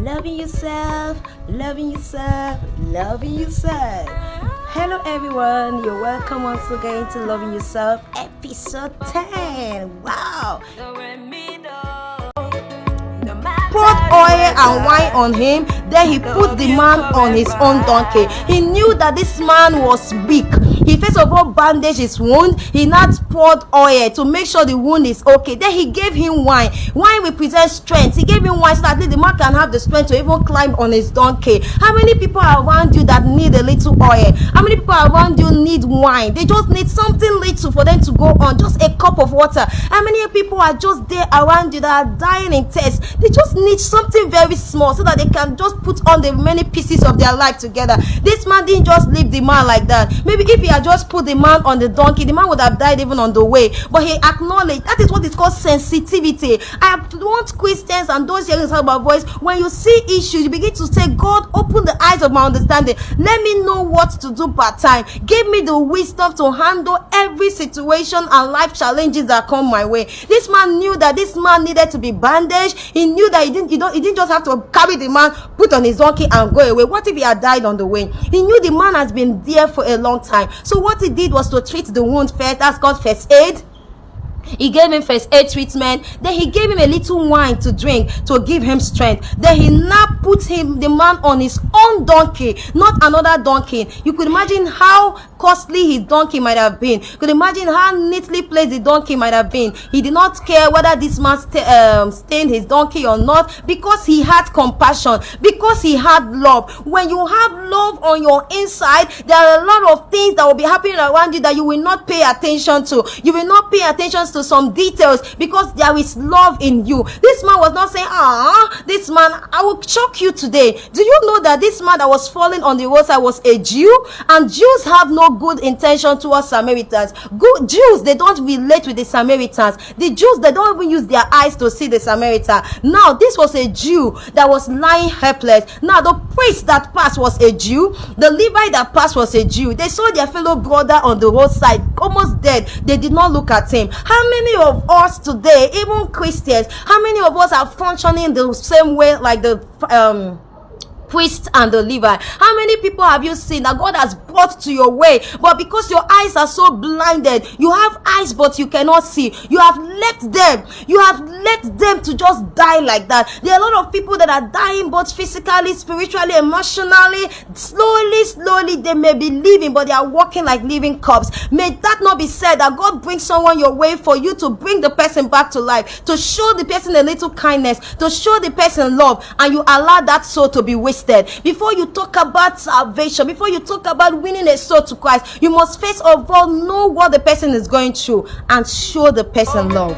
loving yourself, loving yourself, loving yourself. Hello everyone, you're welcome once again to Loving Yourself episode 10. Wow. Poured oil and wine on him, then he put the man on his own donkey. He knew that this man was weak. He first of all bandaged his wound. He now poured oil to make sure the wound is okay. Then he gave him wine. Wine represents strength. He gave him wine so that the man can have the strength to even climb on his donkey. How many people are around you that need a little oil? How many people around you need wine? They just need something little for them to go on. Just a cup of water. How many people are just there around you that are dying in thirst? They just need something very small so that they can just put on the many pieces of their life together. This man didn't just leave the man like that. Maybe if he had just put the man on the donkey, the man would have died even on the way. But he acknowledged. That is what is called sensitivity. I want Christians and those hearing my voice, when you see issues, you begin to say, God, open the eyes of my understanding. Let me know what to do part time. Give me the wisdom to handle every situation and life challenges that come my way. This man knew that this man needed to be bandaged. He knew that he didn't just have to carry the man, put on his donkey and go away. What if he had died on the way? He knew the man has been there for a long time. So what he did was to treat the wound first. That's called first aid. He gave him first aid treatment. Then he gave him a little wine to drink to give him strength. Then he now put the man on his own donkey, not another donkey. You could imagine how costly his donkey might have been. You could imagine how neatly placed the donkey might have been. He did not care whether this man stained his donkey or not, because he had compassion, because he had love. When you have love on your inside, there are a lot of things that will be happening around you that you will not pay attention to. You will not pay attention to some details because there is love in you. This man was not saying, this man, I will shock you today. Do you know that this man that was falling on the roadside was a Jew? And Jews have no good intention towards Samaritans. Good Jews, they don't relate with the Samaritans. The Jews, they don't even use their eyes to see the Samaritan. Now, this was a Jew that was lying helpless. Now, the priest that passed was a Jew. The Levite that passed was a Jew. They saw their fellow brother on the roadside, almost dead. They did not look at him. How many of us today, even Christians, how many of us are functioning the same way like the priest and the Levite? How many people have you seen that God has brought to your way, but because your eyes are so blinded, you have eyes but you cannot see, you have let them to just die like that? There are a lot of people that are dying both physically, spiritually, emotionally. Slowly they may be living, but they are walking like living corpses. May that not be said, that God brings someone your way for you to bring the person back to life, to show the person a little kindness, to show the person love, and you allow that soul to be wasted. Before you talk about salvation, before you talk about winning a soul to Christ, you must first of all know what the person is going through and show the person love.